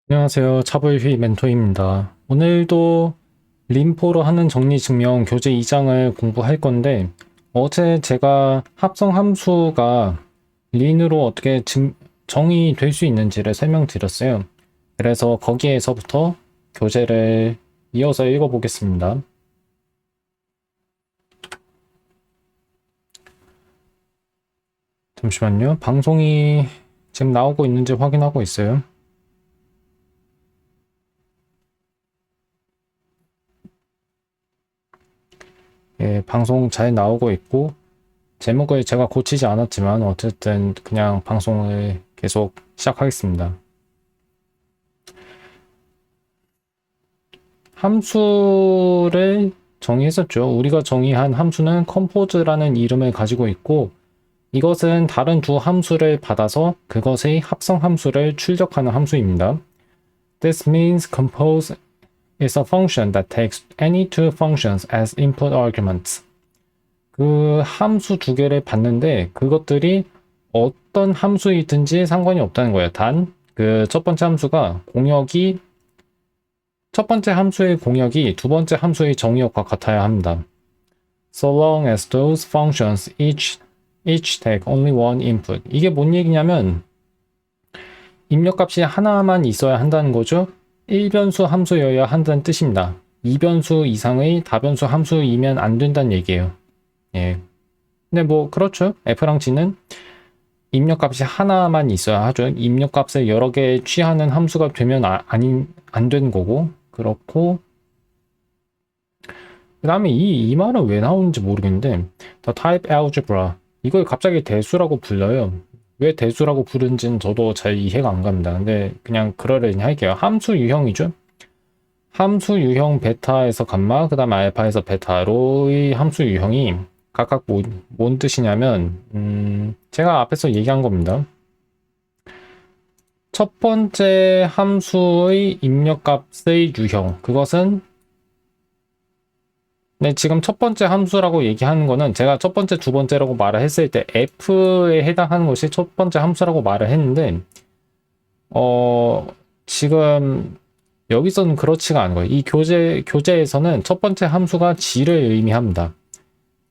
안녕하세요. 차블휘 멘토입니다. 오늘도 림포로 하는 정리증명 교재 2장을 공부할 건데 어제 제가 합성 함수가 린으로 어떻게 정의될 수 있는지를 설명드렸어요. 그래서 거기에서부터 교재를 이어서 읽어보겠습니다. 잠시만요. 방송이 지금 나오고 있는지 확인하고 있어요. 예, 방송 잘 나오고 있고 제목을 제가 고치지 않았지만 어쨌든 그냥 방송을 계속 시작하겠습니다. 함수를 정의했었죠. 우리가 정의한 함수는 compose라는 이름을 가지고 있고 이것은 다른 두 함수를 받아서 그것의 합성 함수를 출력하는 함수입니다. This means compose is a function that takes any two functions as input arguments. 그 함수 두 개를 받는데 그것들이 어떤 함수이든지 상관이 없다는 거예요. 단 그 첫 번째 함수가 첫 번째 함수의 공역이 두 번째 함수의 정의역과 같아야 합니다. So long as those functions each take only one input. 이게 뭔 얘기냐면 입력값이 하나만 있어야 한다는 거죠. 1변수 함수여야 한다는 뜻입니다. 2변수 이상의 다변수 함수이면 안 된다는 얘기예요. 예. 근데 뭐 그렇죠. F랑 G는 입력값이 하나만 있어야 하죠. 입력값을 여러 개 취하는 함수가 되면 안 되는 거고 그렇고 그 다음에 이 말은 왜 나오는지 모르겠는데 The type algebra 이걸 갑자기 대수라고 불러요. 왜 대수라고 부른지는 저도 잘 이해가 안 갑니다. 근데 그냥 그러려니 할게요. 함수 유형이죠. 함수 유형 베타에서 감마 그 다음에 알파에서 베타로의 함수 유형이 각각 뭔 뜻이냐면 제가 앞에서 얘기한 겁니다. 첫 번째 함수의 입력값의 유형 그것은 네, 지금 첫 번째 함수라고 얘기하는 거는 제가 첫 번째, 두 번째라고 말을 했을 때 f에 해당하는 것이 첫 번째 함수라고 말을 했는데 지금 여기서는 그렇지가 않은 거예요. 이 교재에서는 첫 번째 함수가 g를 의미합니다.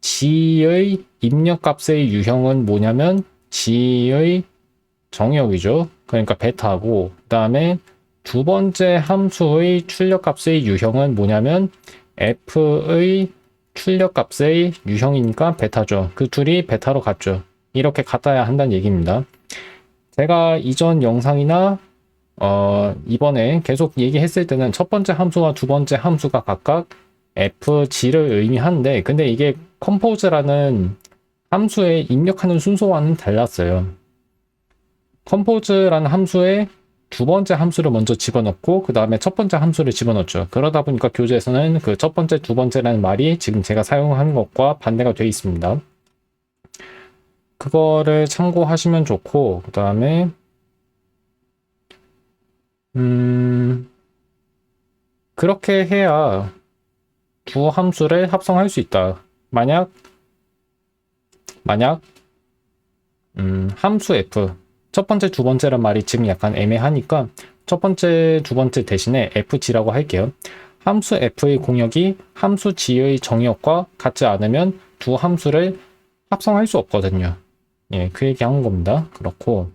g의 입력값의 유형은 뭐냐면 g의 정의역이죠. 그러니까 베타고 그 다음에 두 번째 함수의 출력값의 유형은 뭐냐면 f의 출력값의 유형이니까 베타죠. 그 둘이 베타로 같죠. 이렇게 같아야 한다는 얘기입니다. 제가 이전 영상이나 이번에 계속 얘기했을 때는 첫 번째 함수와 두 번째 함수가 각각 fg를 의미하는데 근데 이게 compose라는 함수에 입력하는 순서와는 달랐어요. compose라는 함수에 두 번째 함수를 먼저 집어넣고 그 다음에 첫 번째 함수를 집어넣죠. 그러다 보니까 교재에서는 그 첫 번째, 두 번째라는 말이 지금 제가 사용하는 것과 반대가 되어 있습니다. 그거를 참고하시면 좋고 그 다음에 그렇게 해야 두 함수를 합성할 수 있다. 만약 함수 f 첫 번째, 두 번째란 말이 지금 약간 애매하니까 첫 번째, 두 번째 대신에 fg라고 할게요. 함수 f의 공역이 함수 g의 정의역과 같지 않으면 두 함수를 합성할 수 없거든요. 예, 그 얘기 한 겁니다. 그렇고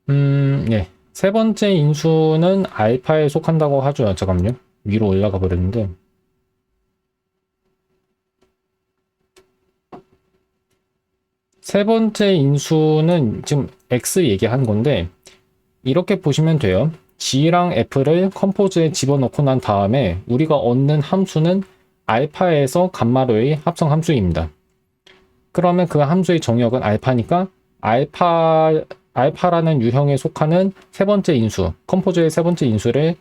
예. 세 번째 인수는 알파에 속한다고 하죠. 잠깐만요. 위로 올라가 버렸는데 세 번째 인수는 지금 x 얘기한 건데 이렇게 보시면 돼요. G랑 F를 컴포즈에 집어넣고 난 다음에 우리가 얻는 함수는 알파에서 감마로의 합성 함수입니다. 그러면 그 함수의 정역은 알파니까 알파라는 유형에 속하는 세 번째 인수, 컴포즈의 세 번째 인수를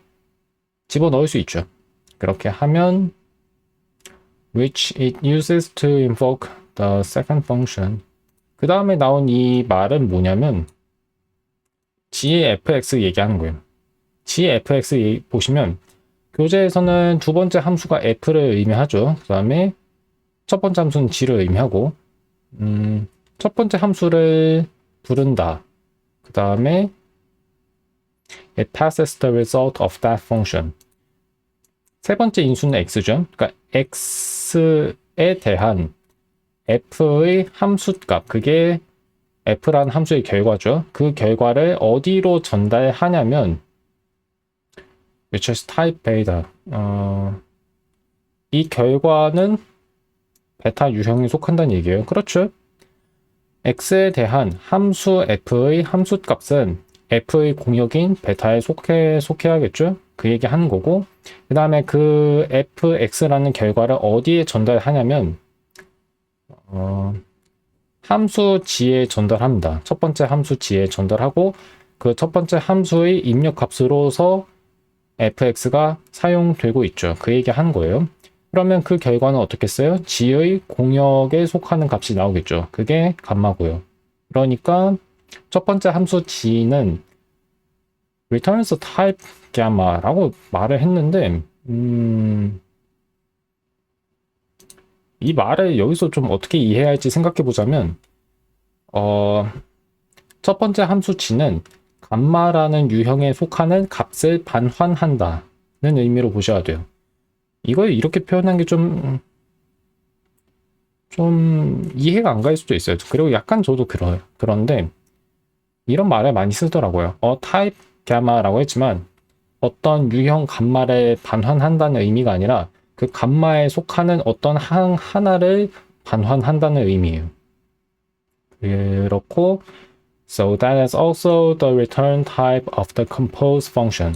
집어넣을 수 있죠. 그렇게 하면 which it uses to invoke the second function. 그 다음에 나온 이 말은 뭐냐면 gfx 얘기하는 거예요. gfx 보시면 교재에서는 두 번째 함수가 f를 의미하죠. 그 다음에 첫 번째 함수는 g를 의미하고 첫 번째 함수를 부른다. 그 다음에 it passes the result of that function. 세 번째 인수는 x죠. 그러니까 x에 대한 f의 함수값, 그게 f라는 함수의 결과죠. 그 결과를 어디로 전달하냐면 which is type beta. 이 결과는 베타 유형에 속한다는 얘기예요. 그렇죠. x에 대한 함수 f의 함수값은 f의 공역인 베타에 속해야겠죠. 그 얘기 하는 거고, 그 다음에 그 fx라는 결과를 어디에 전달하냐면 함수 g에 전달합니다. 첫 번째 함수 g에 전달하고, 그 첫 번째 함수의 입력값으로서 fx가 사용되고 있죠. 그 얘기 하는 거예요. 그러면 그 결과는 어떻겠어요? g의 공역에 속하는 값이 나오겠죠. 그게 감마고요. 그러니까 첫 번째 함수 g는 returns type gamma라고 말을 했는데, 이 말을 여기서 좀 어떻게 이해해야 할지 생각해 보자면, 첫 번째 함수 g는 감마라는 유형에 속하는 값을 반환한다는 의미로 보셔야 돼요. 이걸 이렇게 표현한 게 좀 이해가 안 갈 수도 있어요. 그리고 약간 저도 그런데 이런 말을 많이 쓰더라고요. type gamma라고 했지만 어떤 유형 감마를 반환한다는 의미가 아니라 그 감마에 속하는 어떤 항 하나를 반환한다는 의미예요. 그렇고 so that is also the return type of the compose function.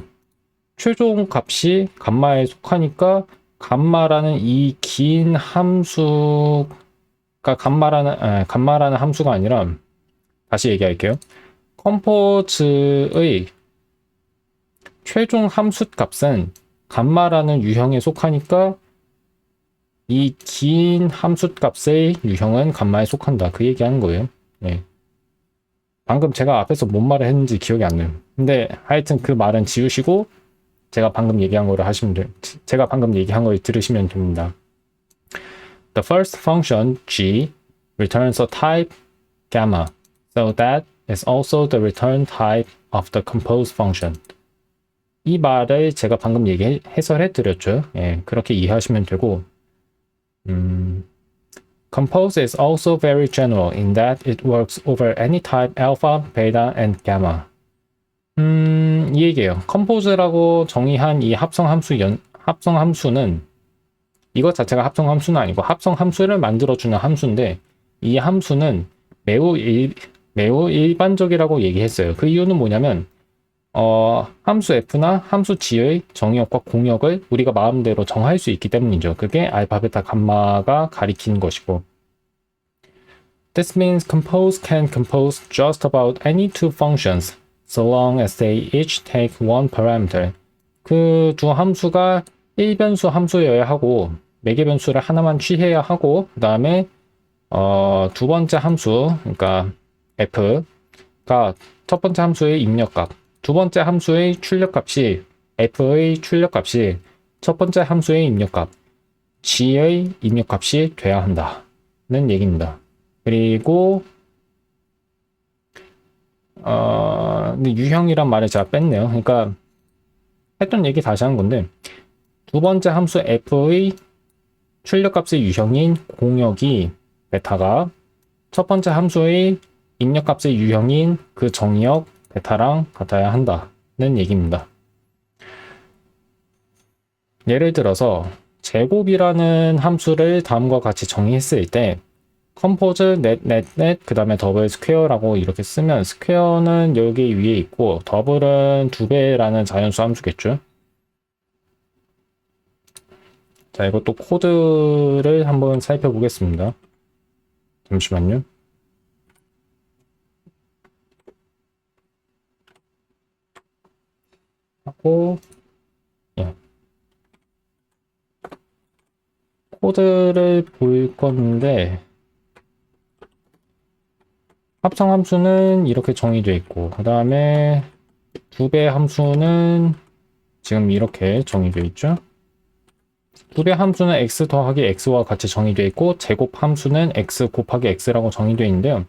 최종 값이 감마에 속하니까 감마라는 이 긴 함수가 감마라는 함수가 아니라, 다시 얘기할게요. compose의 최종 함수 값은 감마라는 유형에 속하니까 이 긴 함수 값의 유형은 감마에 속한다. 그 얘기하는 거예요. 네. 방금 제가 앞에서 뭔 말을 했는지 기억이 안 나요. 근데 하여튼 그 말은 지우시고 제가 방금 얘기한 걸 들으시면 됩니다. The first function g returns a type gamma, so that is also the return type of the compose function. 이 말을 제가 방금 해설해 드렸죠. 예, 그렇게 이해하시면 되고, compose is also very general in that it works over any type alpha, beta, and gamma. 이 얘기예요. compose라고 정의한 이 합성함수는 이것 자체가 합성함수는 아니고 합성함수를 만들어주는 함수인데, 이 함수는 매우 일반적이라고 얘기했어요. 그 이유는 뭐냐면 함수 f나 함수 g의 정의역과 공역을 우리가 마음대로 정할 수 있기 때문이죠. 그게 알파, 베타, 감마가 가리키는 것이고, This means compose can compose just about any two functions so long as they each take one parameter. 그 두 함수가 1변수 함수여야 하고 매개 변수를 하나만 취해야 하고, 그 다음에 두 번째 함수, 그러니까 f가 첫 번째 함수의 입력값, 두 번째 함수의 출력값이 f의 출력값이 첫 번째 함수의 입력값 g의 입력값이 돼야 한다는 얘기입니다. 그리고 근데 유형이란 말을 제가 뺐네요. 그러니까 했던 얘기 다시 하는 건데, 두 번째 함수 f의 출력값의 유형인 공역이 베타가 첫 번째 함수의 입력값의 유형인 그 정의역 베타랑 같아야 한다는 얘기입니다. 예를 들어서 제곱이라는 함수를 다음과 같이 정의했을 때 컴포즈 넷 그 다음에 더블 스퀘어라고 이렇게 쓰면, 스퀘어는 여기 위에 있고 더블은 2배라는 자연수 함수겠죠. 자, 이것도 코드를 한번 살펴보겠습니다. 잠시만요. 하고, 예. 코드를 볼 건데, 합성 함수는 이렇게 정의되어 있고, 그 다음에 2배 함수는 지금 이렇게 정의되어 있죠. 2배 함수는 x 더하기 x와 같이 정의되어 있고, 제곱 함수는 x 곱하기 x라고 정의되어 있는데요.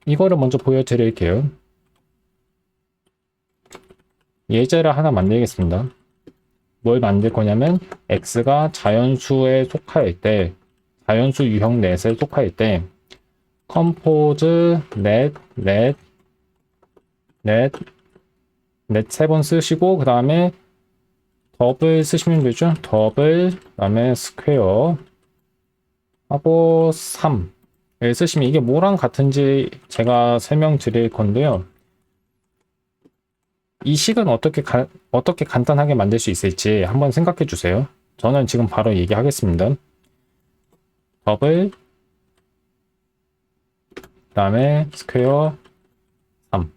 이거를 먼저 보여드릴게요. 예제를 하나 만들겠습니다. 뭘 만들 거냐면 x가 자연수에 속할 때, 자연수 유형 넷에 속할 때 컴포즈 넷 세 번 쓰시고 그 다음에 더블 쓰시면 되죠. 더블 그 다음에 스퀘어 하고 3을 쓰시면 이게 뭐랑 같은지 제가 설명드릴 건데요. 이 식은 어떻게 간단하게 만들 수 있을지 한번 생각해 주세요. 저는 지금 바로 얘기하겠습니다. 더블 그 다음에 스퀘어 3.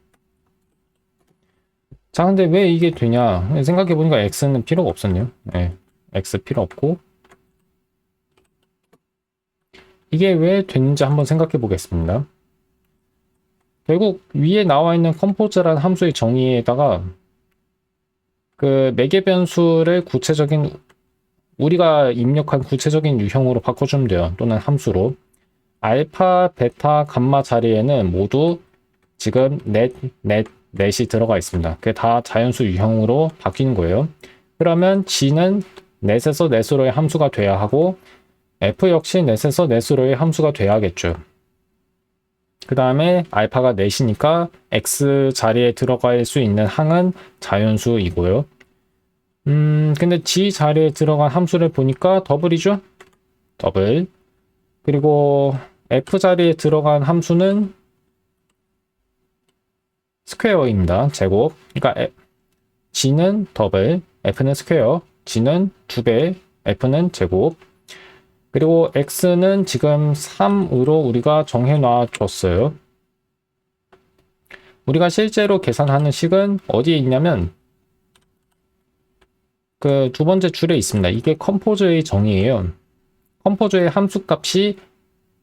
자, 근데 왜 이게 되냐 생각해 보니까 x는 필요가 없었네요. 네, x 필요 없고 이게 왜 됐는지 한번 생각해 보겠습니다. 결국 위에 나와 있는 컴포즈라는 함수의 정의에다가 그 매개 변수를 구체적인 우리가 입력한 구체적인 유형으로 바꿔주면 돼요. 또는 함수로. 알파, 베타, 감마 자리에는 모두 지금 넷이 들어가 있습니다. 그게 다 자연수 유형으로 바뀌는 거예요. 그러면 g는 넷에서 넷으로의 함수가 돼야 하고 f 역시 넷에서 넷으로의 함수가 돼야겠죠. 그 다음에 알파가 넷이니까 x 자리에 들어갈 수 있는 항은 자연수이고요. 근데 g 자리에 들어간 함수를 보니까 더블이죠? 더블. 그리고 f 자리에 들어간 함수는 스퀘어입니다. 제곱. 그러니까 g는 더블, f는 스퀘어, g는 2배, f는 제곱. 그리고 x는 지금 3으로 우리가 정해놔 줬어요. 우리가 실제로 계산하는 식은 어디에 있냐면 그 두 번째 줄에 있습니다. 이게 컴포즈의 정의예요. 컴포즈의 함수값이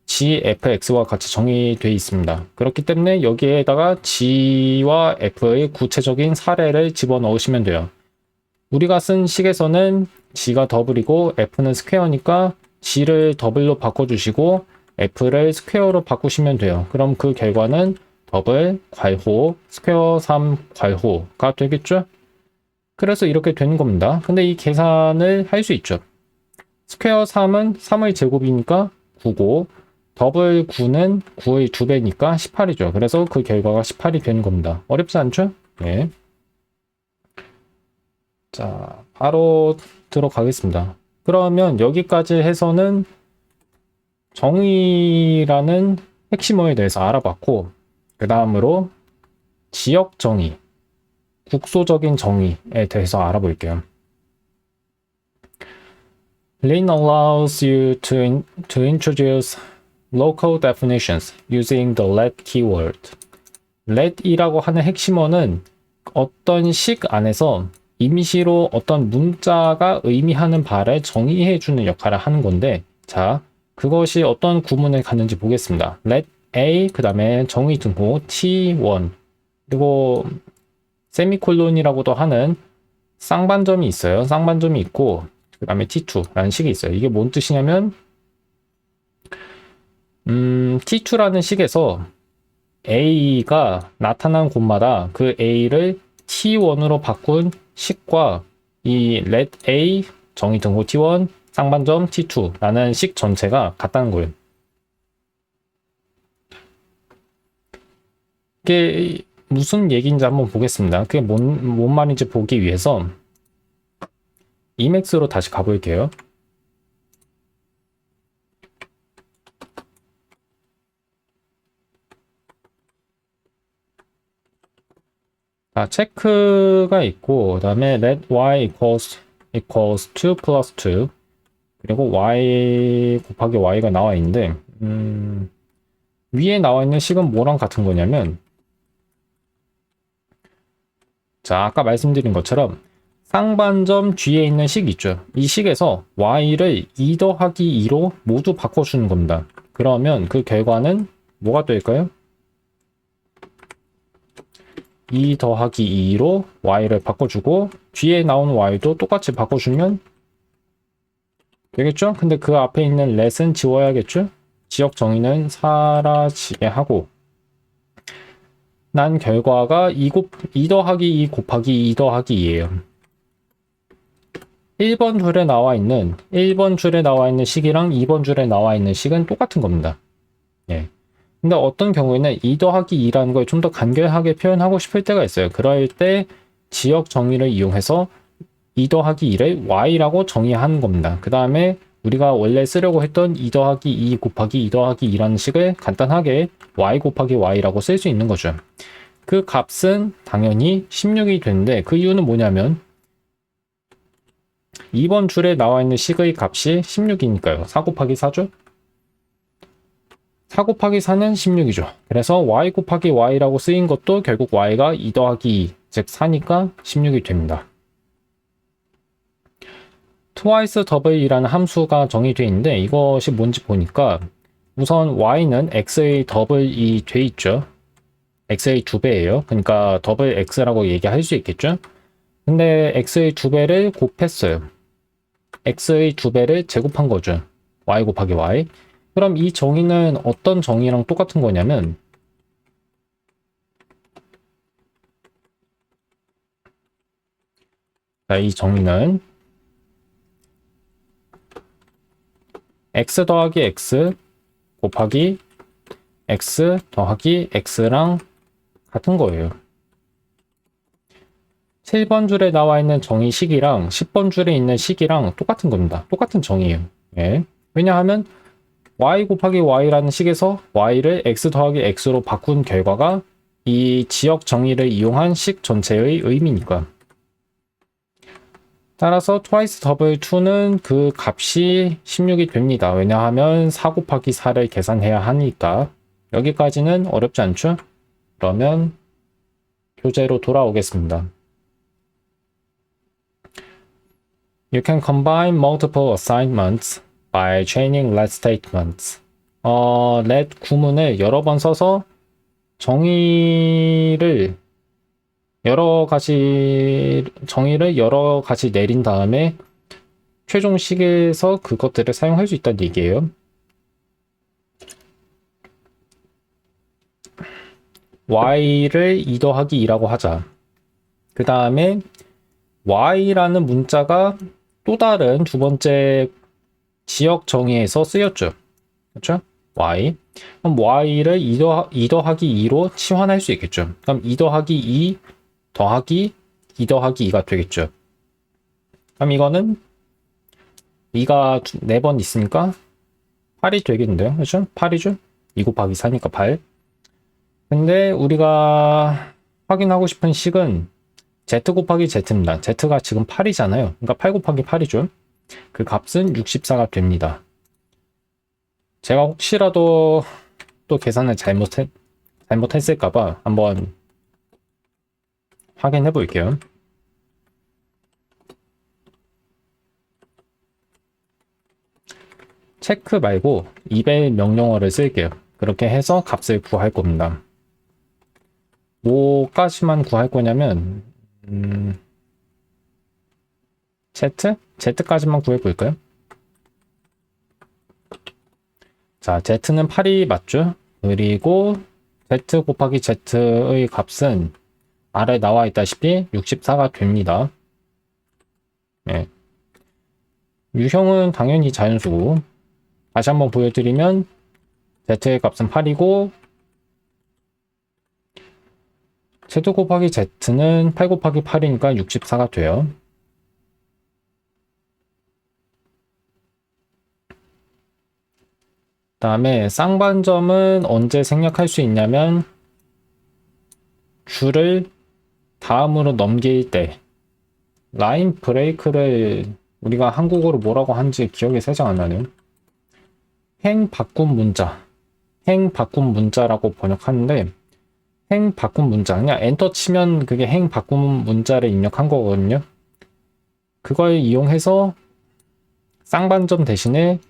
gfx와 같이 정의되어 있습니다. 그렇기 때문에 여기에다가 g와 f의 구체적인 사례를 집어넣으시면 돼요. 우리가 쓴 식에서는 g가 더블이고 f는 스퀘어니까 g를 더블로 바꿔주시고 f를 스퀘어로 바꾸시면 돼요. 그럼 그 결과는 더블 괄호 스퀘어 3 괄호가 되겠죠? 그래서 이렇게 되는 겁니다. 근데 이 계산을 할 수 있죠. 스퀘어 3은 3의 제곱이니까 9고 더블 9는 9의 2배니까 18이죠. 그래서 그 결과가 18이 되는 겁니다. 어렵지 않죠? 네. 자, 바로 들어가겠습니다. 그러면 여기까지 해서는 정의라는 핵심어에 대해서 알아봤고 그 다음으로 지역 정의, 국소적인 정의에 대해서 알아볼게요. Lean allows you to introduce local definitions using the let keyword. let이라고 하는 핵심어는 어떤 식 안에서 임시로 어떤 문자가 의미하는 바를 정의해주는 역할을 하는 건데, 자, 그것이 어떤 구문에 갔는지 보겠습니다. let a, 그 다음에 정의 등호 t1, 그리고 세미콜론이라고도 하는 쌍반점이 있어요. 쌍반점이 있고, 그 다음에 t2라는 식이 있어요. 이게 뭔 뜻이냐면, t2라는 식에서 a가 나타난 곳마다 그 a를 t1으로 바꾼 식과 이 let a 정의 등호 t1 쌍반점 t2라는 식 전체가 같다는 거예요. 이게 무슨 얘기인지 한번 보겠습니다. 그게 뭔 말인지 보기 위해서 Emacs로 다시 가볼게요. 자, 체크가 있고, 그 다음에 let y equals 2 plus 2, 그리고 y 곱하기 y가 나와 있는데, 위에 나와 있는 식은 뭐랑 같은 거냐면, 자, 아까 말씀드린 것처럼 쌍반점 뒤에 있는 식 있죠. 이 식에서 y를 2 더하기 2로 모두 바꿔주는 겁니다. 그러면 그 결과는 뭐가 될까요? 2 더하기 2로 y를 바꿔주고 뒤에 나온 y도 똑같이 바꿔주면 되겠죠? 근데 그 앞에 있는 let은 지워야겠죠? 지역 정의는 사라지게 하고 난 결과가 2 더하기 2 곱하기 2 더하기 2예요. 1번 줄에 나와 있는 식이랑 2번 줄에 나와 있는 식은 똑같은 겁니다. 예. 근데 어떤 경우에는 2 더하기 2라는 걸 좀 더 간결하게 표현하고 싶을 때가 있어요. 그럴 때 지역 정의를 이용해서 2 더하기 2를 y라고 정의하는 겁니다. 그 다음에 우리가 원래 쓰려고 했던 2 더하기 2 곱하기 2 더하기 2라는 식을 간단하게 y 곱하기 y라고 쓸 수 있는 거죠. 그 값은 당연히 16이 되는데 그 이유는 뭐냐면 2번 줄에 나와 있는 식의 값이 16이니까요. 4 곱하기 4죠? 4 곱하기 4는 16이죠. 그래서 y 곱하기 y라고 쓰인 것도 결국 y가 2 더하기 2, 즉 4니까 16이 됩니다. twice double이라는 함수가 정의되어 있는데 이것이 뭔지 보니까 우선 y는 x의 더블이 돼 있죠. x의 2배예요. 그러니까 더블 x라고 얘기할 수 있겠죠. 근데 x의 2배를 곱했어요. x의 2배를 제곱한 거죠. y 곱하기 y. 그럼 이 정의는 어떤 정의랑 똑같은 거냐면 자, 이 정의는 x 더하기 x 곱하기 x 더하기 x랑 같은 거예요. 7번 줄에 나와 있는 정의식이랑 10번 줄에 있는 식이랑 똑같은 겁니다. 똑같은 정의예요. 예. 왜냐하면 y 곱하기 y라는 식에서 y를 x 더하기 x로 바꾼 결과가 이 지역 정의를 이용한 식 전체의 의미니까. 따라서 twice double 2는 그 값이 16이 됩니다. 왜냐하면 4 곱하기 4를 계산해야 하니까. 여기까지는 어렵지 않죠? 그러면 교재로 돌아오겠습니다. You can combine multiple assignments by chaining let statements. let 구문을 여러 번 써서 정의를 여러 가지 내린 다음에 최종식에서 그것들을 사용할 수 있다는 얘기예요. y를 2 더하기 2라고 하자. 그 다음에 y라는 문자가 또 다른 두 번째 지역 정의에서 쓰였죠. 그렇죠? y. 그럼 y를 2 더하기 2로 치환할 수 있겠죠. 그럼 2 더하기 2 더하기 2 더하기 2가 되겠죠. 그럼 이거는 2가 4번 있으니까 8이 되겠는데요. 그렇죠? 8이죠? 2 곱하기 4니까 8. 근데 우리가 확인하고 싶은 식은 z 곱하기 z입니다. z가 지금 8이잖아요. 그러니까 8 곱하기 8이죠. 그 값은 64가 됩니다. 제가 혹시라도 또 계산을 잘못했을까봐 한번 확인해 볼게요. 체크 말고 이벨 명령어를 쓸게요. 그렇게 해서 값을 구할 겁니다. 뭐까지만 구할 거냐면 Z까지만 구해볼까요? 자, Z는 8이 맞죠? 그리고 Z 곱하기 Z의 값은 아래 나와 있다시피 64가 됩니다. 네. 유형은 당연히 자연수고 다시 한번 보여드리면 Z의 값은 8이고 Z 곱하기 Z는 8 곱하기 8이니까 64가 돼요. 다음에 쌍반점은 언제 생략할 수 있냐면 줄을 다음으로 넘길 때 라인 브레이크를 우리가 한국어로 뭐라고 하는지 기억이 살짝 안 나네요. 행 바꾼 문자라고 번역하는데 행 바꾼 문자 그냥 엔터 치면 그게 행 바꾼 문자를 입력한 거거든요. 그걸 이용해서 쌍반점 대신에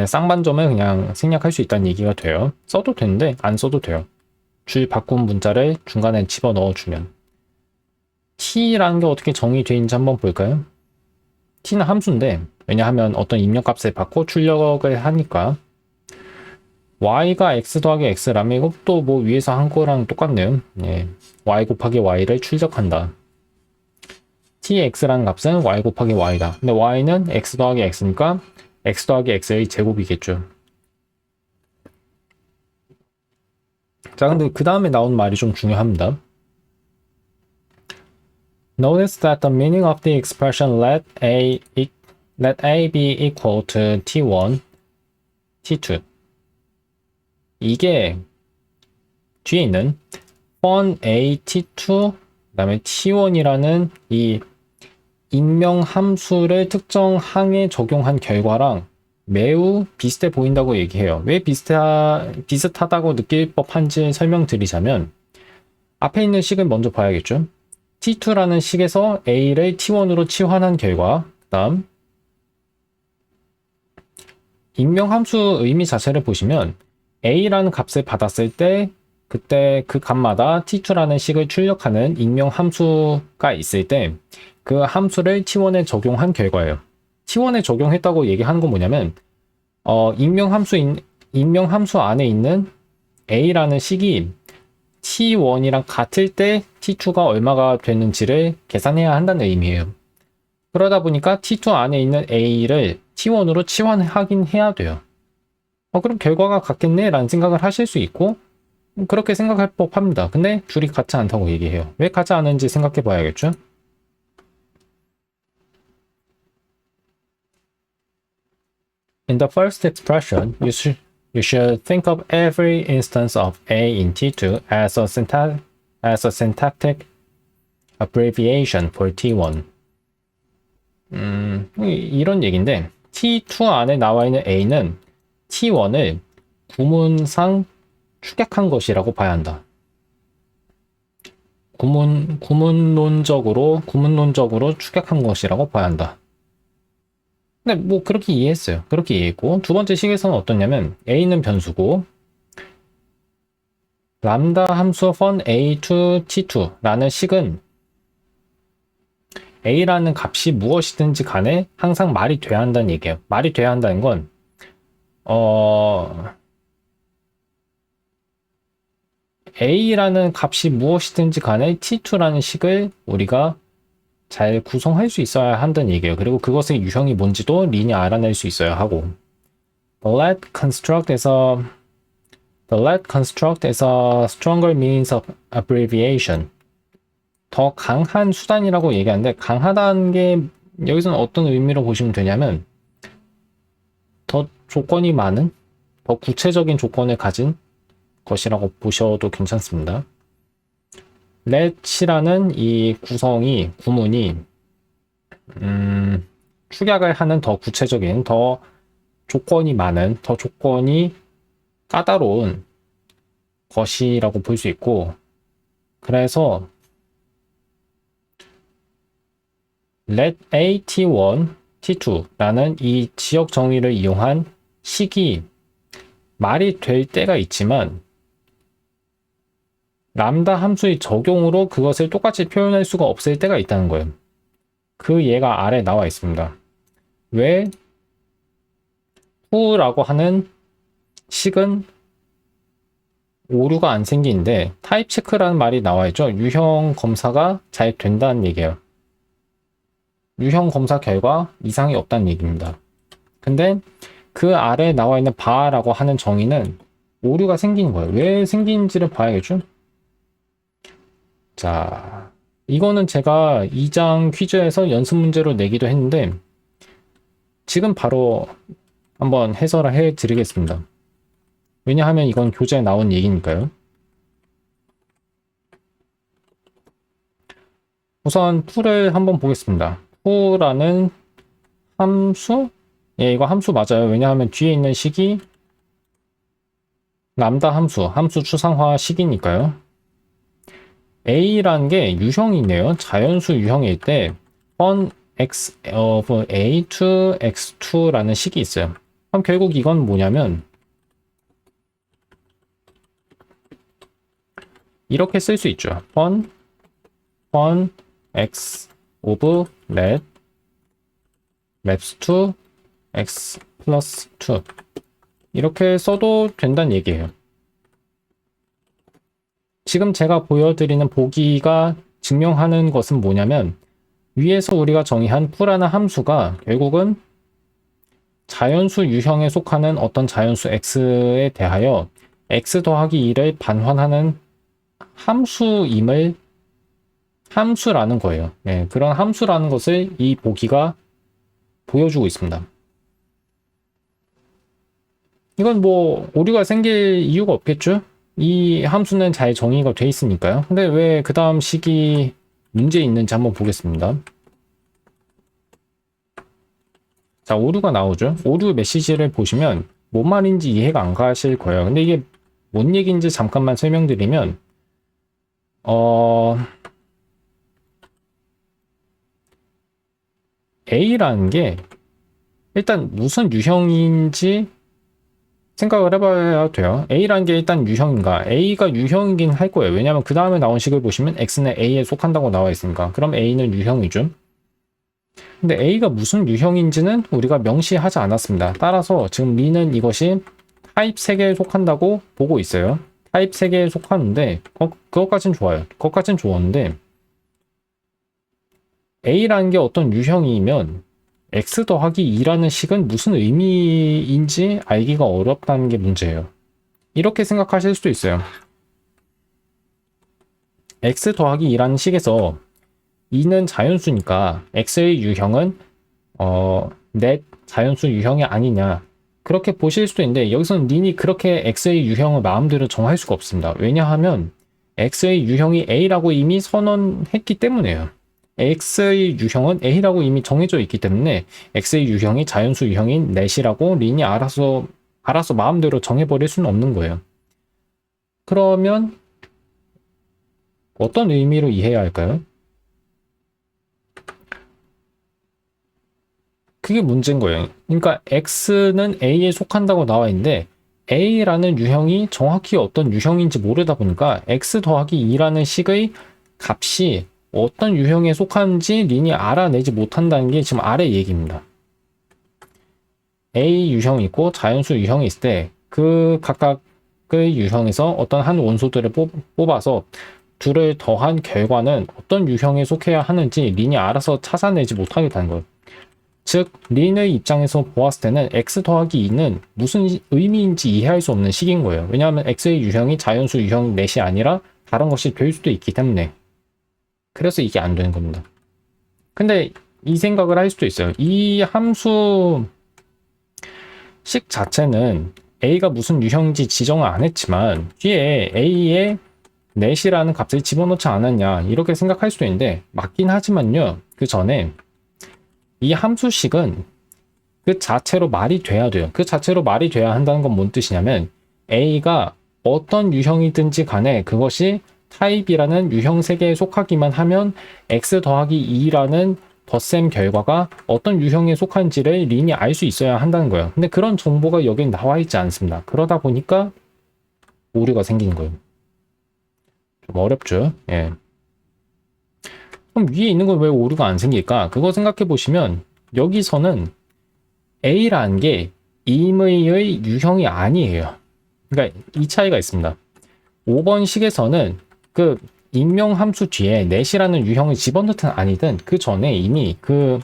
쌍반점을 그냥 생략할 수 있다는 얘기가 돼요. 써도 되는데 안 써도 돼요. 줄 바꾼 문자를 중간에 집어넣어 주면. t라는 게 어떻게 정의되어 있는지 한번 볼까요? t는 함수인데 왜냐하면 어떤 입력값을 받고 출력을 하니까 y가 x 더하기 x라면 이것도 뭐 위에서 한 거랑 똑같네요. 예. y 곱하기 y를 출적한다. tx라는 값은 y 곱하기 y다. 근데 y는 x 더하기 x니까 x 더하기 x의 제곱이겠죠. 자, 근데 그 다음에 나온 말이 좀 중요합니다. Notice that the meaning of the expression let a be equal to t1, t2. 이게 뒤에 있는 fun a t2 그다음에 t1이라는 이 인명 함수를 특정 항에 적용한 결과랑 매우 비슷해 보인다고 얘기해요. 왜 비슷하다고 느낄 법한지 설명드리자면 앞에 있는 식을 먼저 봐야겠죠. t2라는 식에서 a를 t1으로 치환한 결과, 그다음 인명함수 의미 자체를 보시면 a라는 값을 받았을 때 그때 그 값마다 t2라는 식을 출력하는 인명함수가 있을 때 그 함수를 t1에 적용한 결과예요. t1에 적용했다고 얘기하는 건 뭐냐면 인명함수 안에 있는 a라는 식이 t1이랑 같을 때 t2가 얼마가 되는지를 계산해야 한다는 의미예요. 그러다 보니까 t2 안에 있는 a를 t1으로 치환하긴 해야 돼요. 그럼 결과가 같겠네 라는 생각을 하실 수 있고 그렇게 생각할 법합니다. 근데 둘이 같지 않다고 얘기해요. 왜 같지 않은지 생각해 봐야겠죠? In the first expression, you should think of every instance of a in T2 as a syntactic abbreviation for T1. 이런 얘기인데 T2 안에 나와 있는 a는 T1을 구문상 축약한 것이라고 봐야 한다. 구문론적으로 축약한 것이라고 봐야 한다. 근데 뭐 그렇게 이해했어요. 그렇게 이해했고 두 번째 식에서는 어떠냐면 a는 변수고 람다 함수 fun a to t2라는 식은 a라는 값이 무엇이든지 간에 항상 말이 돼야 한다는 얘기예요. 말이 돼야 한다는 건 a라는 값이 무엇이든지 간에 t2라는 식을 우리가 잘 구성할 수 있어야 한다는 얘기예요. 그리고 그것의 유형이 뭔지도 린이 알아낼 수 있어야 하고 The let construct is a stronger means of abbreviation. 더 강한 수단이라고 얘기하는데 강하다는 게 여기서는 어떤 의미로 보시면 되냐면 더 조건이 많은, 더 구체적인 조건을 가진 것이라고 보셔도 괜찮습니다. let이라는 이 구문이 축약을 하는 더 구체적인, 더 조건이 많은, 더 조건이 까다로운 것이라고 볼 수 있고 그래서 let a t1, t2라는 이 지역 정의를 이용한 식이 말이 될 때가 있지만 람다 함수의 적용으로 그것을 똑같이 표현할 수가 없을 때가 있다는 거예요. 그 예가 아래 나와 있습니다. 왜 who라고 하는 식은 오류가 안 생기는데 타입 체크라는 말이 나와 있죠. 유형 검사가 잘 된다는 얘기예요. 유형 검사 결과 이상이 없다는 얘기입니다. 근데 그 아래 나와 있는 바라고 하는 정의는 오류가 생기는 거예요. 왜 생기는지를 봐야겠죠? 자, 이거는 제가 2장 퀴즈에서 연습 문제로 내기도 했는데 지금 바로 한번 해설을 해 드리겠습니다. 왜냐하면 이건 교재에 나온 얘기니까요. 우선 풀을 한번 보겠습니다. 풀라는 함수? 예, 이거 함수 맞아요. 왜냐하면 뒤에 있는 식이 람다 함수 추상화 식이니까요. a라는 게 유형이네요. 자연수 유형일 때 fun x of a to x2라는 식이 있어요. 그럼 결국 이건 뭐냐면 이렇게 쓸 수 있죠. fun x of let maps to x plus 2 이렇게 써도 된다는 얘기예요. 지금 제가 보여드리는 보기가 증명하는 것은 뭐냐면 위에서 우리가 정의한 풀하나 함수가 결국은 자연수 유형에 속하는 어떤 자연수 x에 대하여 x 더하기 2를 반환하는 함수라는 거예요. 네, 그런 함수라는 것을 이 보기가 보여주고 있습니다. 이건 뭐 오류가 생길 이유가 없겠죠? 이 함수는 잘 정의가 돼 있으니까요. 근데 왜 그 다음 식이 문제 있는지 한번 보겠습니다. 자, 오류가 나오죠. 오류 메시지를 보시면 뭔 말인지 이해가 안 가실 거예요. 근데 이게 뭔 얘기인지 잠깐만 설명드리면 A라는 게 일단 무슨 유형인지 생각을 해봐야 돼요. A라는 게 일단 유형인가? A가 유형이긴 할 거예요. 왜냐하면 그 다음에 나온 식을 보시면 X는 A에 속한다고 나와 있으니까. 그럼 A는 유형이죠. 근데 A가 무슨 유형인지는 우리가 명시하지 않았습니다. 따라서 지금 리는 이것이 타입 3개에 속한다고 보고 있어요. 타입 3개에 속하는데 그것까진 좋아요. 그것까진 좋았는데 A라는 게 어떤 유형이면 x 더하기 2라는 식은 무슨 의미인지 알기가 어렵다는 게 문제예요. 이렇게 생각하실 수도 있어요. x 더하기 2라는 식에서 2는 자연수니까 x의 유형은 넷 자연수 유형이 아니냐 그렇게 보실 수도 있는데 여기서는 린이 그렇게 x의 유형을 마음대로 정할 수가 없습니다. 왜냐하면 x의 유형이 a라고 이미 선언했기 때문에요. x의 유형은 a라고 이미 정해져 있기 때문에 x의 유형이 자연수 유형인 넷이라고 린이 알아서 마음대로 정해버릴 수는 없는 거예요. 그러면 어떤 의미로 이해해야 할까요? 그게 문제인 거예요. 그러니까 x는 a에 속한다고 나와 있는데 a라는 유형이 정확히 어떤 유형인지 모르다 보니까 x 더하기 2라는 식의 값이 어떤 유형에 속하는지 린이 알아내지 못한다는 게 지금 아래 얘기입니다. A 유형이 있고 자연수 유형이 있을 때 그 각각의 유형에서 어떤 한 원소들을 뽑아서 둘을 더한 결과는 어떤 유형에 속해야 하는지 린이 알아서 찾아내지 못하게 되는 거예요. 즉 린의 입장에서 보았을 때는 x 더하기 2는 무슨 의미인지 이해할 수 없는 식인 거예요. 왜냐하면 x의 유형이 자연수 유형 넷이 아니라 다른 것이 될 수도 있기 때문에. 그래서 이게 안 되는 겁니다. 근데 이 생각을 할 수도 있어요. 이 함수 식 자체는 A가 무슨 유형인지 지정을 안 했지만 뒤에 A에 넷이라는 값을 집어넣지 않았냐 이렇게 생각할 수도 있는데 맞긴 하지만요. 그 전에 이 함수식은 그 자체로 말이 돼야 돼요. 그 자체로 말이 돼야 한다는 건 뭔 뜻이냐면 A가 어떤 유형이든지 간에 그것이 타입이라는 유형 세계에 속하기만 하면 x 더하기 2라는 덧셈 결과가 어떤 유형에 속한지를 린이 알 수 있어야 한다는 거예요. 근데 그런 정보가 여기 나와 있지 않습니다. 그러다 보니까 오류가 생기는 거예요. 좀 어렵죠? 예. 그럼 위에 있는 건 왜 오류가 안 생길까? 그거 생각해 보시면 여기서는 A라는 게 임의의 유형이 아니에요. 그러니까 이 차이가 있습니다. 5번 식에서는 그 임명 함수 뒤에 넷이라는 유형을 집어넣든 아니든 그 전에 이미 그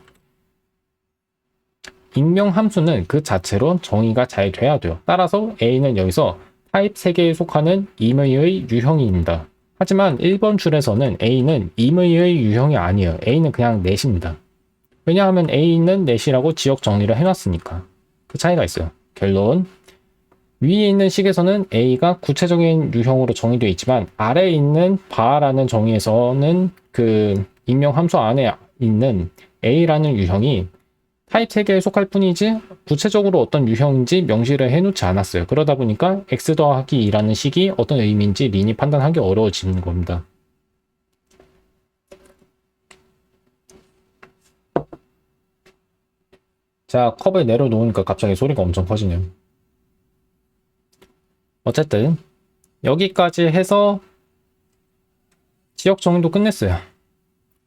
임명 함수는 그 자체로 정의가 잘 돼야 돼요. 따라서 A는 여기서 타입 3개에 속하는 임의의 유형입니다. 하지만 1번 줄에서는 A는 임의의 유형이 아니에요. A는 그냥 넷입니다. 왜냐하면 A는 넷이라고 지역 정리를 해놨으니까. 그 차이가 있어요. 결론. 위에 있는 식에서는 A가 구체적인 유형으로 정의되어 있지만 아래에 있는 바라는 정의에서는 그 임명 함수 안에 있는 A라는 유형이 타입 3개에 속할 뿐이지 구체적으로 어떤 유형인지 명시를 해놓지 않았어요. 그러다 보니까 x 더하기 2라는 식이 어떤 의미인지 린이 판단하기 어려워지는 겁니다. 자, 컵을 내려놓으니까 갑자기 소리가 엄청 커지네요. 어쨌든 여기까지 해서 지역 정의도 끝냈어요.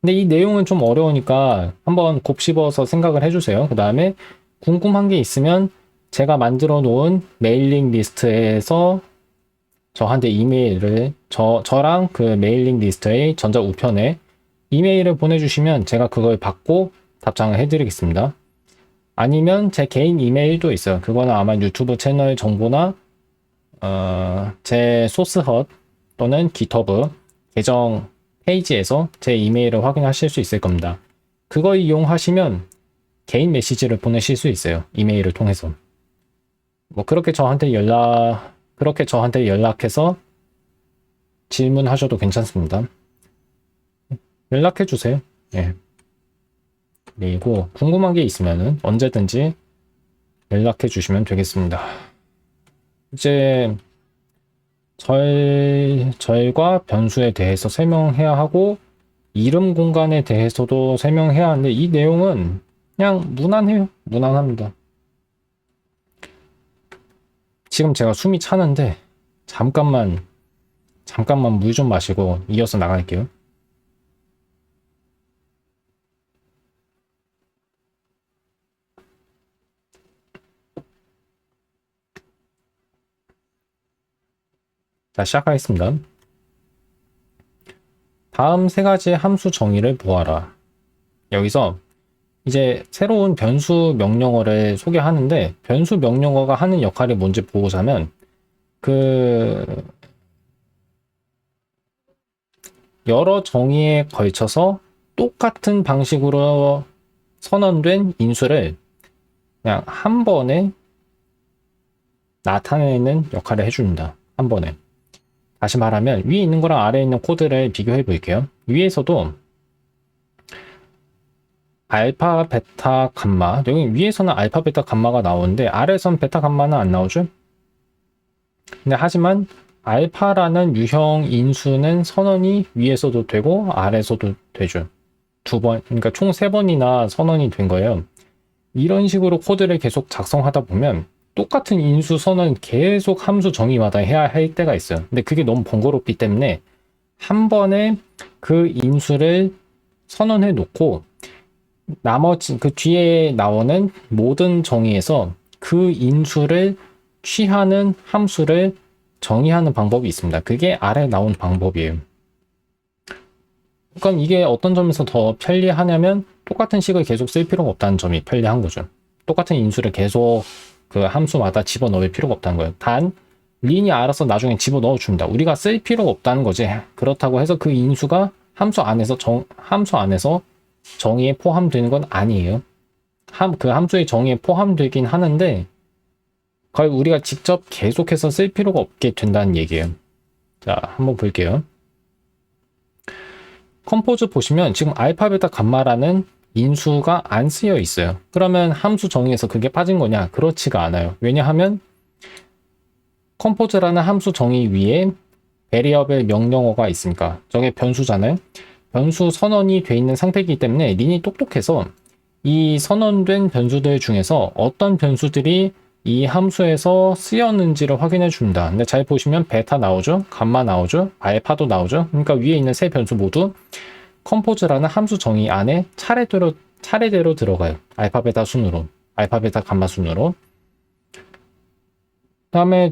근데 이 내용은 좀 어려우니까 한번 곱씹어서 생각을 해주세요. 그 다음에 궁금한 게 있으면 제가 만들어 놓은 메일링 리스트에서 저한테 이메일을 저랑 그 메일링 리스트의 전자 우편에 이메일을 보내주시면 제가 그걸 받고 답장을 해드리겠습니다. 아니면 제 개인 이메일도 있어요. 그거는 아마 유튜브 채널 정보나 제 소스헛 또는 깃허브 계정 페이지에서 제 이메일을 확인하실 수 있을 겁니다. 그거 이용하시면 개인 메시지를 보내실 수 있어요. 이메일을 통해서. 뭐 그렇게 저한테 연락해서 질문하셔도 괜찮습니다. 연락해 주세요. 예. 그리고 궁금한 게 있으면은 언제든지 연락해 주시면 되겠습니다. 이제 절과 변수에 대해서 설명해야 하고 이름 공간에 대해서도 설명해야 하는데 이 내용은 그냥 무난해요. 무난합니다. 지금 제가 숨이 차는데 잠깐만 물 좀 마시고 이어서 나갈게요. 자, 시작하겠습니다. 다음 세 가지 함수 정의를 보아라. 여기서 이제 새로운 변수 명령어를 소개하는데 변수 명령어가 하는 역할이 뭔지 보자면 여러 정의에 걸쳐서 똑같은 방식으로 선언된 인수를 그냥 한 번에 나타내는 역할을 해줍니다. 한 번에. 다시 말하면 위에 있는 거랑 아래에 있는 코드를 비교해 볼게요. 위에서도 알파, 베타, 감마. 여기 위에서는 알파, 베타, 감마가 나오는데 아래에서는 베타, 감마는 안 나오죠? 근데 하지만 알파라는 유형 인수는 선언이 위에서도 되고 아래에서도 되죠. 그러니까 총 3번이나 선언이 된 거예요. 이런 식으로 코드를 계속 작성하다 보면 똑같은 인수 선언 계속 함수 정의마다 해야 할 때가 있어요. 근데 그게 너무 번거롭기 때문에 한 번에 그 인수를 선언해 놓고 나머지 그 뒤에 나오는 모든 정의에서 그 인수를 취하는 함수를 정의하는 방법이 있습니다. 그게 아래 나온 방법이에요. 그러니까 이게 어떤 점에서 더 편리하냐면 똑같은 식을 계속 쓸 필요가 없다는 점이 편리한 거죠. 똑같은 인수를 계속 그 함수마다 집어넣을 필요가 없다는 거예요. 단 린이 알아서 나중에 집어넣어 줍니다. 우리가 쓸 필요가 없다는 거지. 그렇다고 해서 그 인수가 함수 안에서 정의에 포함되는 건 아니에요. 그 함수의 정의에 포함되긴 하는데 거의 우리가 직접 계속해서 쓸 필요가 없게 된다는 얘기예요. 자, 한번 볼게요. 컴포즈 보시면 지금 알파, 베타, 감마라는 인수가 안 쓰여 있어요. 그러면 함수 정의에서 그게 빠진 거냐? 그렇지가 않아요. 왜냐하면 컴포즈라는 함수 정의 위에 베리어블 명령어가 있으니까 저게 변수잖아요. 변수 선언이 돼 있는 상태이기 때문에 린이 똑똑해서 이 선언된 변수들 중에서 어떤 변수들이 이 함수에서 쓰였는지를 확인해 줍니다. 근데 잘 보시면 베타 나오죠? 감마 나오죠? 알파도 나오죠? 그러니까 위에 있는 세 변수 모두 컴포즈라는 함수 정의 안에 차례대로 들어가요. 알파, 베타 순으로. 알파, 베타, 감마 순으로. 그 다음에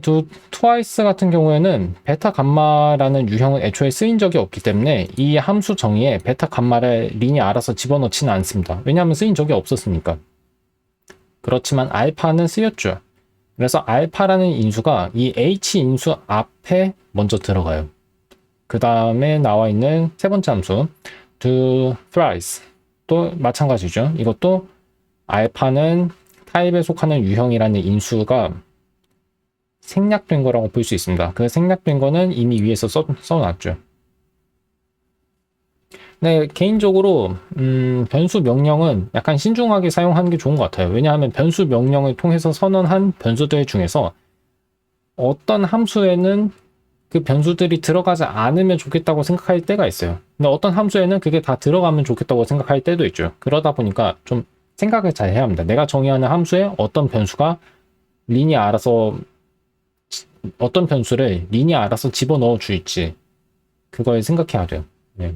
트와이스 같은 경우에는 베타, 감마라는 유형은 애초에 쓰인 적이 없기 때문에 이 함수 정의에 베타, 감마를 린이 알아서 집어넣지는 않습니다. 왜냐하면 쓰인 적이 없었으니까. 그렇지만 알파는 쓰였죠. 그래서 알파라는 인수가 이 H 인수 앞에 먼저 들어가요. 그 다음에 나와 있는 세 번째 함수 do thrice 또 마찬가지죠. 이것도 알파는 타입에 속하는 유형이라는 인수가 생략된 거라고 볼 수 있습니다. 그 생략된 거는 이미 위에서 써놨죠. 네, 개인적으로 변수 명령은 약간 신중하게 사용하는 게 좋은 것 같아요. 왜냐하면 변수 명령을 통해서 선언한 변수들 중에서 어떤 함수에는 그 변수들이 들어가지 않으면 좋겠다고 생각할 때가 있어요. 근데 어떤 함수에는 그게 다 들어가면 좋겠다고 생각할 때도 있죠. 그러다 보니까 좀 생각을 잘 해야 합니다. 내가 정의하는 함수에 어떤 변수를 린이 알아서 집어넣어 줄지 그걸 생각해야 돼요. 네.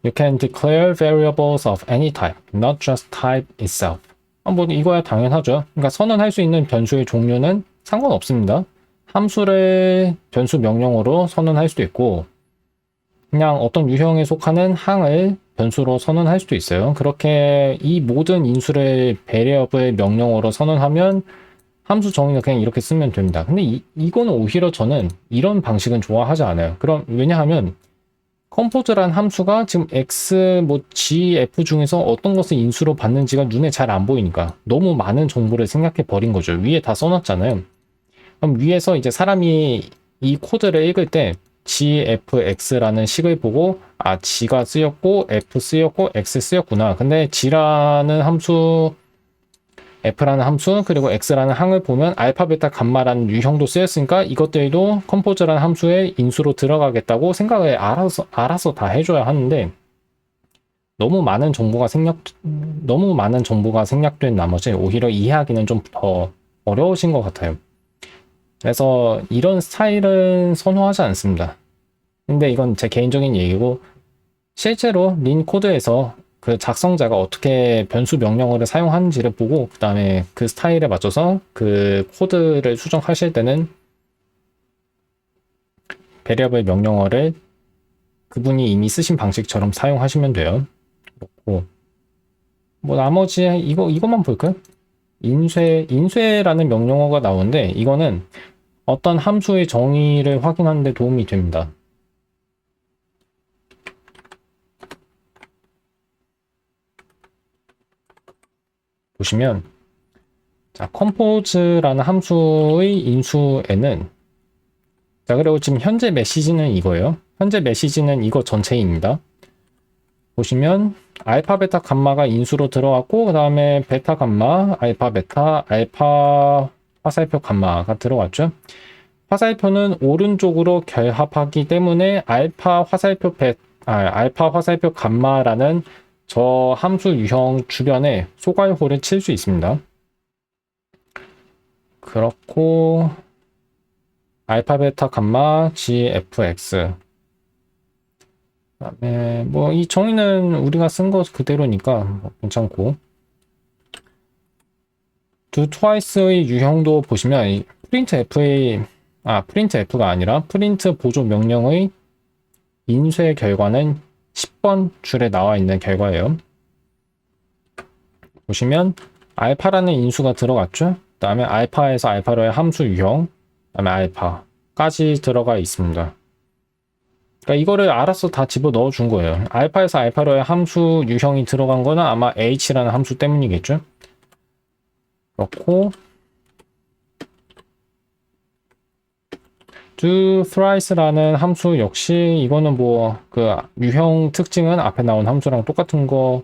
You can declare variables of any type, not just type itself. 뭐 이거야 당연하죠. 그러니까 선언할 수 있는 변수의 종류는 상관없습니다. 함수를 변수 명령어로 선언할 수도 있고 그냥 어떤 유형에 속하는 항을 변수로 선언할 수도 있어요. 그렇게 이 모든 인수를 베리어블 명령어로 선언하면 함수 정의는 그냥 이렇게 쓰면 됩니다. 근데 이거는 오히려 저는 이런 방식은 좋아하지 않아요. 그럼 왜냐하면 컴포즈란 함수가 지금 x 뭐 g, f 중에서 어떤 것을 인수로 받는지가 눈에 잘 안 보이니까 너무 많은 정보를 생략해 버린 거죠. 위에 다 써놨잖아요. 그럼 위에서 이제 사람이 이 코드를 읽을 때 g, f, x라는 식을 보고 아 g가 쓰였고 f 쓰였고 x 쓰였구나. 근데 g라는 함수 f라는 함수 그리고 x라는 항을 보면 알파, 베타, 감마라는 유형도 쓰였으니까 이것들도 컴포즈라는 함수의 인수로 들어가겠다고 생각을 알아서 다 해줘야 하는데 너무 많은 정보가 생략된 나머지 오히려 이해하기는 좀 더 어려우신 것 같아요. 그래서 이런 스타일은 선호하지 않습니다. 근데 이건 제 개인적인 얘기고 실제로 린 코드에서 그 작성자가 어떻게 변수 명령어를 사용하는지를 보고 그 다음에 그 스타일에 맞춰서 그 코드를 수정하실 때는 베리어블 명령어를 그분이 이미 쓰신 방식처럼 사용하시면 돼요. 그렇고 뭐 나머지 이것만 볼까요? 인쇄라는 명령어가 나오는데 이거는 어떤 함수의 정의를 확인하는 데 도움이 됩니다. 보시면 자, 컴포즈라는 함수의 인수에는 자, 그리고 지금 현재 메시지는 이거예요. 현재 메시지는 이거 전체입니다. 보시면 알파, 베타, 감마가 인수로 들어갔고 그 다음에 베타, 감마, 알파, 베타, 알파, 화살표, 감마가 들어갔죠. 화살표는 오른쪽으로 결합하기 때문에 알파, 화살표, 감마라는 저 함수 유형 주변에 소괄호를 칠 수 있습니다. 그렇고 알파, 베타, 감마, g, f, x 그다음에 뭐 이 정의는 우리가 쓴 거 그대로니까 뭐 괜찮고 do twice의 유형도 보시면 프린트 f가 아니라 프린트 보조 명령의 인쇄 결과는 10번 줄에 나와 있는 결과예요. 보시면 알파라는 인수가 들어갔죠. 그 다음에 알파에서 알파로의 함수 유형, 그 다음에 알파까지 들어가 있습니다. 그러니까 이거를 알아서 다 집어 넣어 준 거예요. 알파에서 알파로의 함수 유형이 들어간 거는 아마 h라는 함수 때문이겠죠. 그렇고 do thrice라는 함수 역시 이거는 뭐 그 유형 특징은 앞에 나온 함수랑 똑같은 거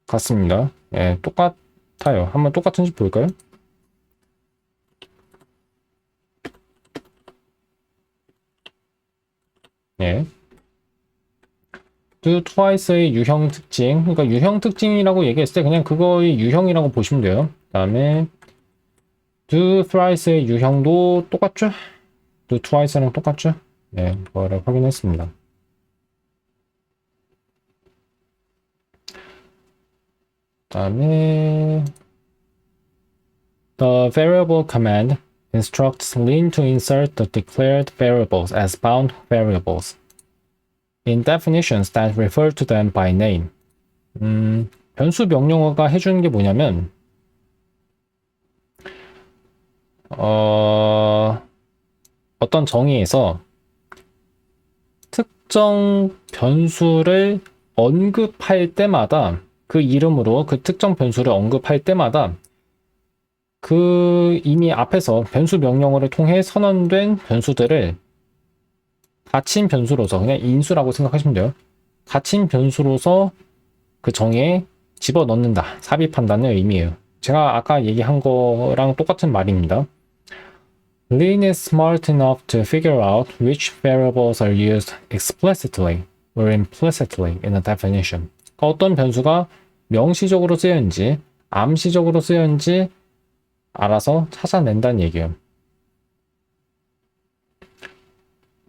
같습니다. 예, 똑같아요. 한번 똑같은지 볼까요? 예. do twice의 유형 특징, 그러니까 유형 특징이라고 얘기했을 때 그냥 그거의 유형이라고 보시면 돼요. 그 다음에 do thrice의 유형도 똑같죠? do twice랑 똑같죠? 네, 그거를 확인했습니다. 그 다음에 the variable command instructs Lin to insert the declared variables as bound variables in definitions that refer to them by name. 변수 명령어가 해주는 게 뭐냐면 어떤 정의에서 특정 변수를 언급할 때마다 그 이름으로 그 특정 변수를 언급할 때마다 그 이미 앞에서 변수 명령어를 통해 선언된 변수들을 닫힌 변수로서 그냥 인수라고 생각하시면 돼요. 닫힌 변수로서 그 정의에 집어넣는다. 삽입한다는 의미예요. 제가 아까 얘기한 거랑 똑같은 말입니다. Lin is smart enough to figure out which variables are used explicitly or implicitly in a definition. 어떤 변수가 명시적으로 쓰였는지 암시적으로 쓰였는지 알아서 찾아낸다는 얘기예요.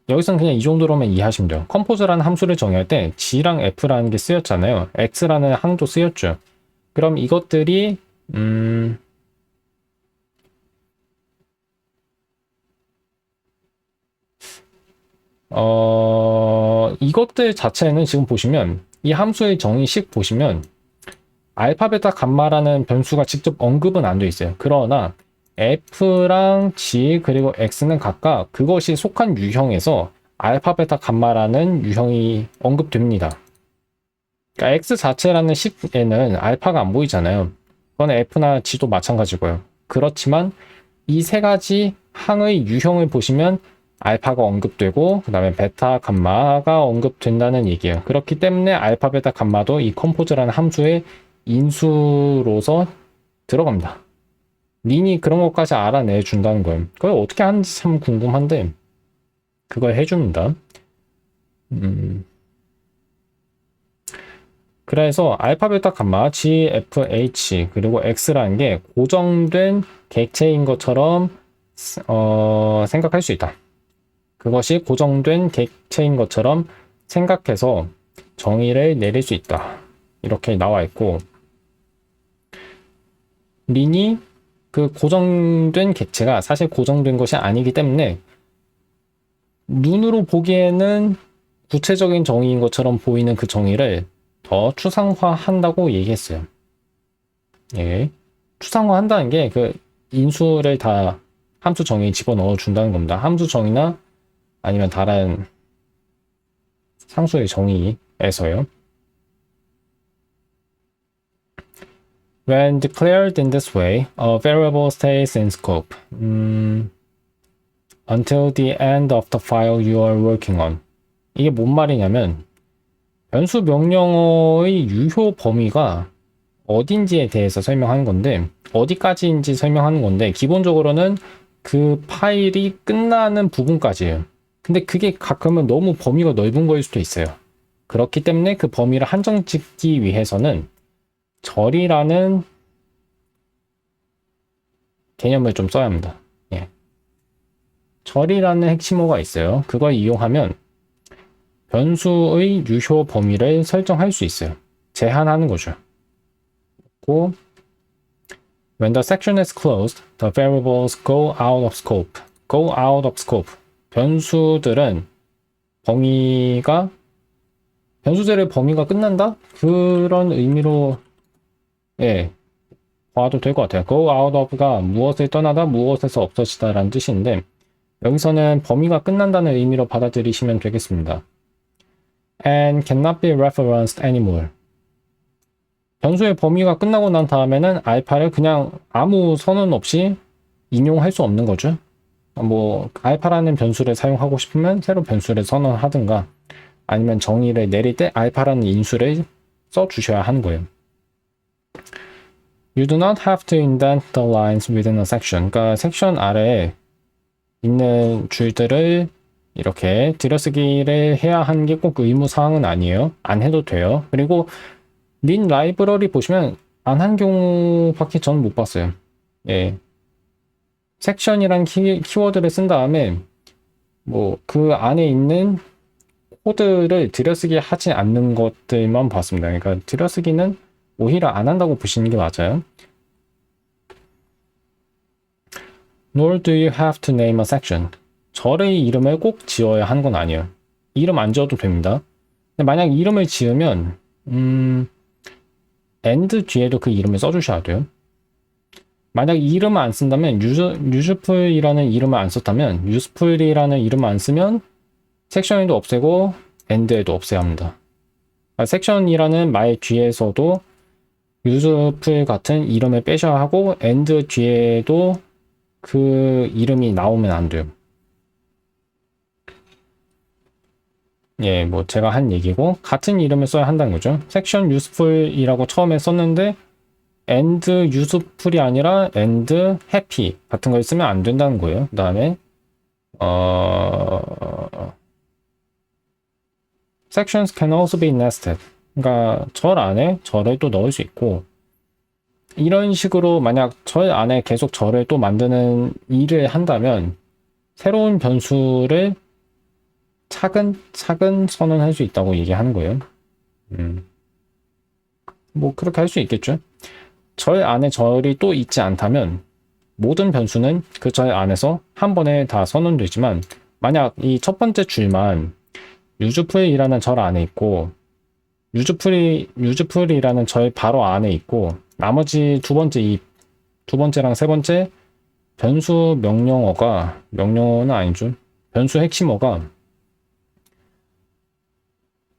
여기서는 그냥 이 정도로만 이해하시면 돼요. 컴포즈라는 함수를 정의할 때 g랑 f라는 게 쓰였잖아요. x라는 항도 쓰였죠. 그럼 이것들이 이것들 자체는 지금 보시면 이 함수의 정의식 보시면 알파, 베타, 감마라는 변수가 직접 언급은 안 돼 있어요. 그러나 f랑 g 그리고 x는 각각 그것이 속한 유형에서 알파, 베타, 감마라는 유형이 언급됩니다. 그러니까 x 자체라는 식에는 알파가 안 보이잖아요. 그건 f나 g도 마찬가지고요. 그렇지만 이 세 가지 항의 유형을 보시면 알파가 언급되고 그 다음에 베타, 감마가 언급된다는 얘기예요. 그렇기 때문에 알파, 베타, 감마도 이 컴포즈라는 함수의 인수로서 들어갑니다. 린이 그런 것까지 알아내 준다는 거예요. 그걸 어떻게 하는지 참 궁금한데 그걸 해줍니다. 그래서 알파, 베타, 감마, G, F, H 그리고 X라는 게 고정된 객체인 것처럼 생각할 수 있다. 그것이 고정된 객체인 것처럼 생각해서 정의를 내릴 수 있다. 이렇게 나와 있고 린이 그 고정된 객체가 사실 고정된 것이 아니기 때문에 눈으로 보기에는 구체적인 정의인 것처럼 보이는 그 정의를 더 추상화한다고 얘기했어요. 예. 추상화한다는 게 그 인수를 다 함수 정의에 집어넣어 준다는 겁니다. 함수 정의나 아니면 다른 상수의 정의에서요. When declared in this way, a variable stays in scope until the end of the file you are working on. 이게 뭔 말이냐면 변수 명령어의 유효 범위가 어딘지에 대해서 설명하는 건데 어디까지인지 설명하는 건데 기본적으로는 그 파일이 끝나는 부분까지예요. 근데 그게 가끔은 너무 범위가 넓은 거일 수도 있어요. 그렇기 때문에 그 범위를 한정 짓기 위해서는 절이라는 개념을 좀 써야 합니다. 예. 절이라는 핵심어가 있어요. 그걸 이용하면 변수의 유효 범위를 설정할 수 있어요. 제한하는 거죠. 고 When the section is closed, the variables go out of scope. Go out of scope. 변수들의 범위가 끝난다? 그런 의미로 예, 봐도 될 것 같아요. Go out of가 무엇을 떠나다, 무엇에서 없어지다 라는 뜻인데 여기서는 범위가 끝난다는 의미로 받아들이시면 되겠습니다. And cannot be referenced anymore. 변수의 범위가 끝나고 난 다음에는 알파를 그냥 아무 선언 없이 인용할 수 없는 거죠. 뭐 알파라는 변수를 사용하고 싶으면 새로 변수를 선언하든가 아니면 정의를 내릴 때 알파라는 인수를 써 주셔야 하는 거예요. You do not have to indent the lines within a section. 그러니까 섹션 아래에 있는 줄들을 이렇게 들여쓰기를 해야 하는 게 꼭 의무사항은 아니에요. 안 해도 돼요. 그리고 린 라이브러리 보시면 안 한 경우밖에 저는 못 봤어요. 예. 섹션이란 키워드를 쓴 다음에 뭐 그 안에 있는 코드를 들여쓰기 하지 않는 것들만 봤습니다. 그러니까 들여쓰기는 오히려 안 한다고 보시는 게 맞아요. Nor do you have to name a section. 절의 이름을 꼭 지어야 하는 건 아니에요. 이름 안 지어도 됩니다. 근데 만약 이름을 지으면 and 뒤에도 그 이름을 써주셔야 돼요. 만약 이름을 안 쓴다면 useful이라는 이름을 안 썼다면 useful이라는 이름을 안 쓰면 섹션에도 없애고 end에도 없애야 합니다. 섹션이라는 말 뒤에서도 useful 같은 이름을 빼셔야 하고 end 뒤에도 그 이름이 나오면 안 돼요. 예, 뭐 제가 한 얘기고 같은 이름을 써야 한다는 거죠. section useful이라고 처음에 썼는데 and useful이 아니라 and happy 같은 걸 쓰면 안 된다는 거예요. 그 다음에 sections can also be nested. 그러니까 절 안에 절을 또 넣을 수 있고 이런 식으로 만약 절 안에 계속 절을 또 만드는 일을 한다면 새로운 변수를 차근차근 선언할 수 있다고 얘기하는 거예요. 뭐 그렇게 할 수 있겠죠. 절 안에 절이 또 있지 않다면 모든 변수는 그 절 안에서 한 번에 다 선언되지만 만약 이 첫 번째 줄만 유즈풀이라는 절 안에 있고 유즈풀이라는 절 바로 안에 있고 나머지 두 번째랑 세 번째 변수 명령어는 아니죠. 변수 핵심어가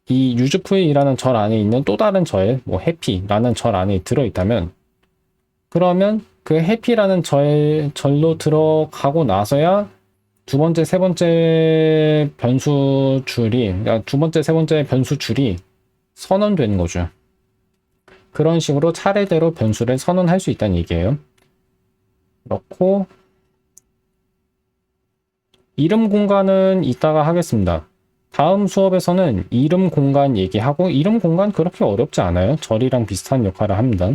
이 유즈풀이라는 절 안에 있는 또 다른 절, 뭐 해피라는 절 안에 들어있다면 그러면 그 해피라는 절로 들어가고 나서야 두 번째, 세 번째 변수 줄이, 그러니까 두 번째, 세 번째 변수 줄이 선언되는 거죠. 그런 식으로 차례대로 변수를 선언할 수 있다는 얘기예요. 그렇고, 이름 공간은 이따가 하겠습니다. 다음 수업에서는 이름 공간 얘기하고, 이름 공간 그렇게 어렵지 않아요. 절이랑 비슷한 역할을 합니다.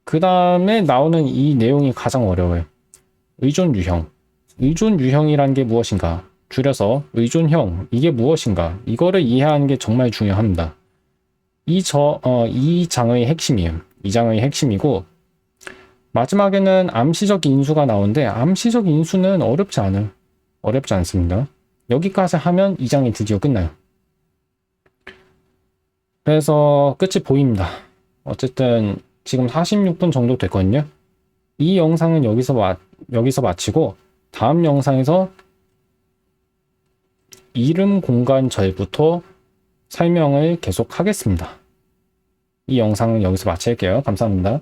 그 다음에 나오는 이 내용이 가장 어려워요. 의존 유형. 의존 유형이란 게 무엇인가? 줄여서 의존형. 이게 무엇인가? 이거를 이해하는 게 정말 중요합니다. 이 장의 핵심이에요. 이 장의 핵심이고, 마지막에는 암시적 인수가 나오는데, 암시적 인수는 어렵지 않아요. 어렵지 않습니다. 여기까지 하면 이 장이 드디어 끝나요. 그래서 끝이 보입니다. 어쨌든, 지금 46분 정도 됐거든요. 이 영상은 여기서 마치고 다음 영상에서 이름 공간 절부터 설명을 계속 하겠습니다. 이 영상은 여기서 마칠게요. 감사합니다.